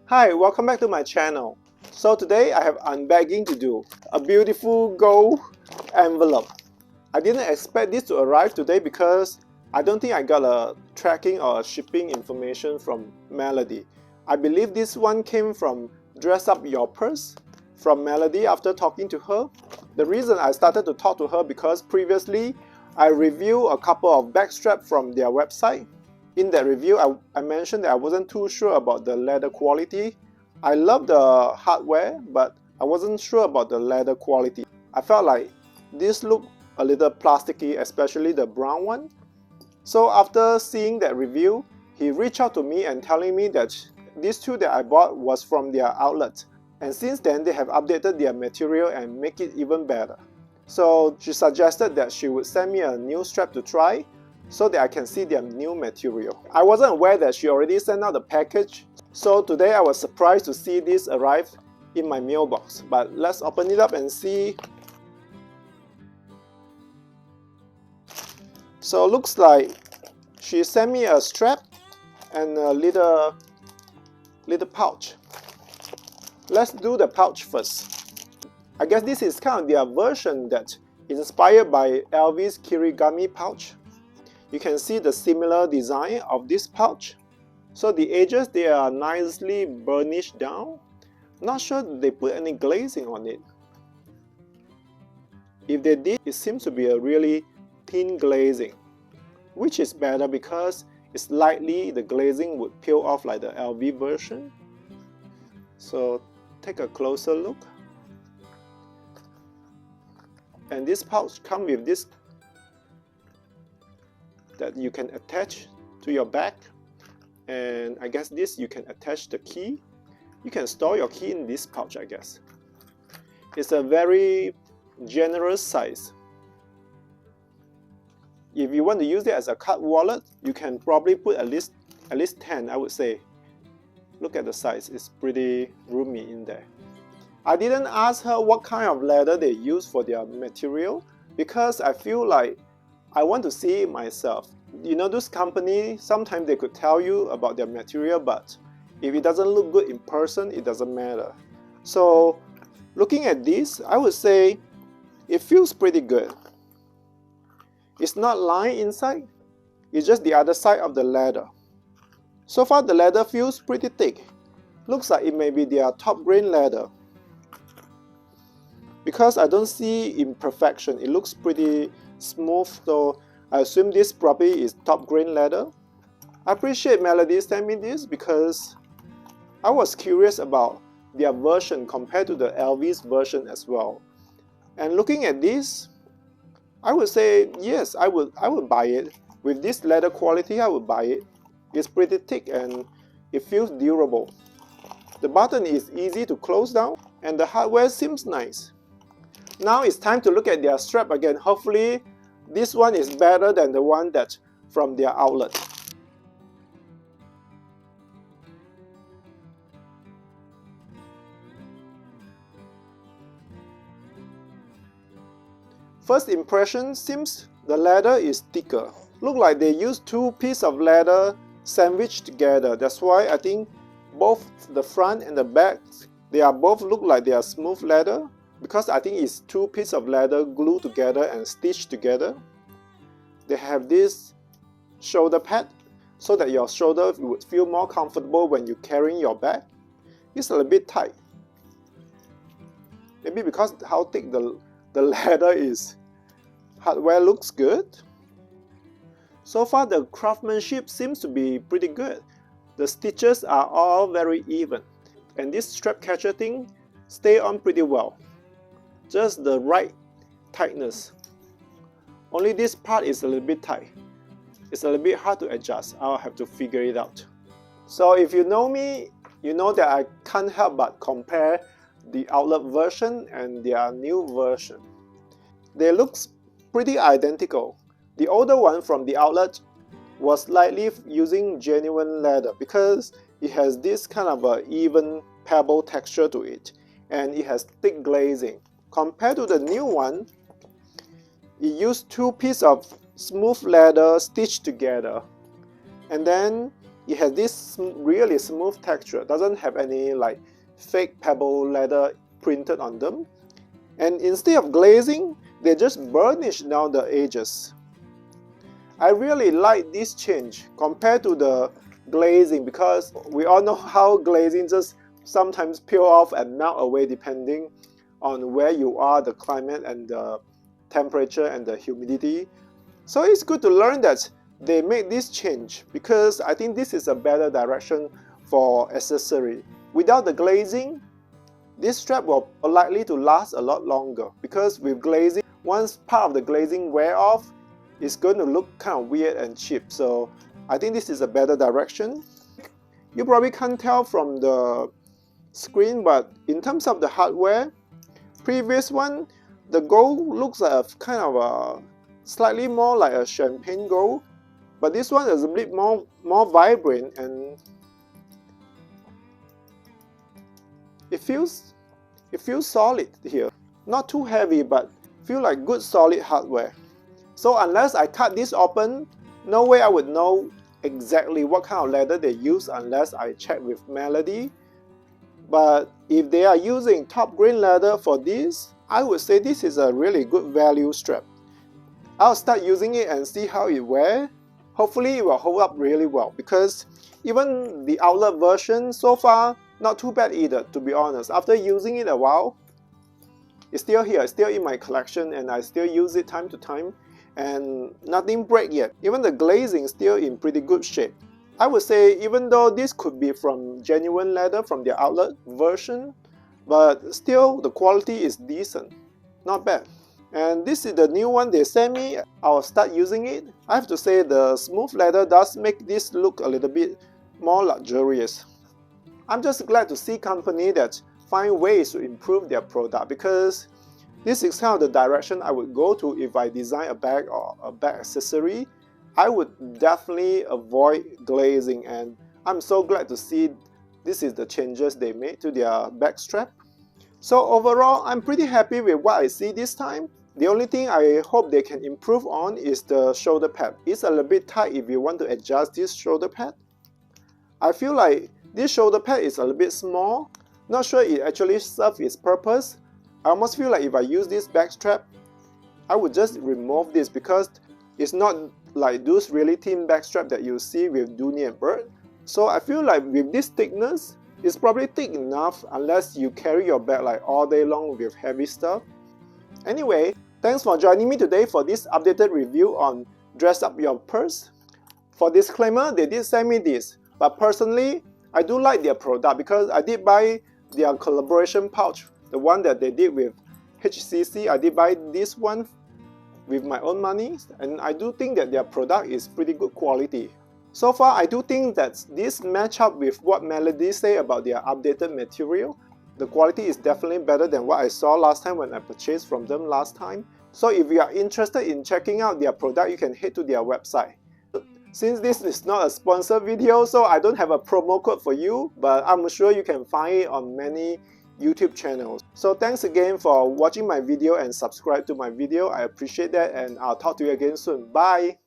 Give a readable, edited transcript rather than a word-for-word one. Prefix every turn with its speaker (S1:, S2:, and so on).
S1: Hi, welcome back to my channel. So today I have unbagging to do. A beautiful gold envelope. I didn't expect this to arrive today because I don't think I got a tracking or a shipping information from Melody. I believe this one came from Dress Up Your Purse from Melody after talking to her. The reason I started to talk to her because previously I reviewed a couple of bag straps from their website. In that review, I mentioned that I wasn't too sure about the leather quality. I love the hardware, but I wasn't sure about the leather quality. I felt like this looked a little plasticky, especially the brown one. So after seeing that review, he reached out to me and telling me that these two that I bought was from their outlet. And since then, they have updated their material and make it even better. So she suggested that she would send me a new strap to try so that I can see their new material. I wasn't aware that she already sent out the package, so today I was surprised to see this arrive in my mailbox. But let's open it up and see. So it looks like she sent me a strap and a little pouch. Let's do the pouch first. I guess this is kind of their version that is inspired by LV's Kirigami pouch. You can see the similar design of this pouch. So the edges, they are nicely burnished down. Not sure they put any glazing on it. If they did, it seems to be a really thin glazing, which is better because it's likely the glazing would peel off like the LV version. So take a closer look. And this pouch comes with this that you can attach to your bag, and I guess this you can attach the key. You can store your key in this pouch, I guess. It's a very generous size. If you want to use it as a card wallet, you can probably put at least 10, I would say. Look at the size, it's pretty roomy in there. I didn't ask her what kind of leather they use for their material because I feel like I want to see it myself. You know, this company, sometimes they could tell you about their material, but if it doesn't look good in person, it doesn't matter. So looking at this, I would say it feels pretty good. It's not lined inside, it's just the other side of the leather. So far the leather feels pretty thick. Looks like it may be their top grain leather. Because I don't see imperfection, it looks pretty smooth, so I assume this probably is top grain leather. I appreciate Melody sent me this because I was curious about their version compared to the LV's version as well. And looking at this, I would say yes, I would buy it. With this leather quality, I would buy it. It's pretty thick and it feels durable. The button is easy to close down and the hardware seems nice. Now it's time to look at their strap again. Hopefully this one is better than the one that from their outlet. First impression seems the leather is thicker. Look like they used two pieces of leather sandwiched together. That's why I think both the front and the back, they are both look like they are smooth leather. Because I think it's two pieces of leather glued together and stitched together. They have this shoulder pad so that your shoulder would feel more comfortable when you're carrying your bag. It's a little bit tight. Maybe because how thick the leather is. Hardware looks good. So far the craftsmanship seems to be pretty good. The stitches are all very even. And this strap catcher thing stays on pretty well. Just the right tightness. Only this part is a little bit tight. It's a little bit hard to adjust. I'll have to figure it out. So if you know me, you know that I can't help but compare the outlet version and their new version. They look pretty identical. The older one from the outlet was slightly using genuine leather because it has this kind of a even pebble texture to it and it has thick glazing. Compared to the new one, it used two pieces of smooth leather stitched together. And then It has this really smooth texture, doesn't have any like fake pebble leather printed on them. And instead of glazing, they just burnish down the edges. I really like this change compared to the glazing, because we all know how glazing just sometimes peel off and melt away depending on where you are, the climate and the temperature and the humidity. So it's good to learn that they made this change, because I think this is a better direction for accessory. Without the glazing, this strap will likely to last a lot longer, because with glazing, once part of the glazing wear off, it's going to look kind of weird and cheap. So I think this is a better direction. You probably can't tell from the screen, but in terms of the hardware, previous one, the gold looks like a kind of a slightly more like a champagne gold, but this one is a bit more vibrant, and it feels solid here. Not too heavy, but feel like good solid hardware. So unless I cut this open, no way I would know exactly what kind of leather they use unless I check with Melody. But if they are using top grain leather for this, I would say this is a really good value strap. I'll start using it and see how it wears. Hopefully it will hold up really well, because even the outlet version so far, not too bad either, to be honest. After using it a while, it's still here, it's still in my collection, and I still use it time to time, and nothing break yet. Even the glazing is still in pretty good shape. I would say even though this could be from genuine leather from their outlet version, but still the quality is decent, not bad. And this is the new one they sent me. I'll start using it. I have to say the smooth leather does make this look a little bit more luxurious. I'm just glad to see company that find ways to improve their product, because this is kind of the direction I would go to if I design a bag or a bag accessory. I would definitely avoid glazing, and I'm so glad to see this is the changes they made to their bag strap. So overall, I'm pretty happy with what I see this time. The only thing I hope they can improve on is the shoulder pad. It's a little bit tight if you want to adjust this shoulder pad. I feel like this shoulder pad is a little bit small. Not sure it actually serves its purpose. I almost feel like if I use this bag strap, I would just remove this, because it's not like those really thin bag strap that you see with Dooney and Bird. So I feel like with this thickness, it's probably thick enough unless you carry your bag like all day long with heavy stuff. Anyway, thanks for joining me today for this updated review on Dress Up Your Purse. For disclaimer, they did send me this, but personally, I do like their product because I did buy their collaboration pouch, the one that they did with HCC. I did buy this one with my own money, and I do think that their product is pretty good quality. So far, I do think that this match up with what Melody say about their updated material. The quality is definitely better than what I saw last time when I purchased from them last time. So if you are interested in checking out their product, you can head to their website. Since this is not a sponsored video, so I don't have a promo code for you, but I'm sure you can find it on many YouTube channels. So thanks again for watching my video and subscribe to my video. I appreciate that, and I'll talk to you again soon. Bye!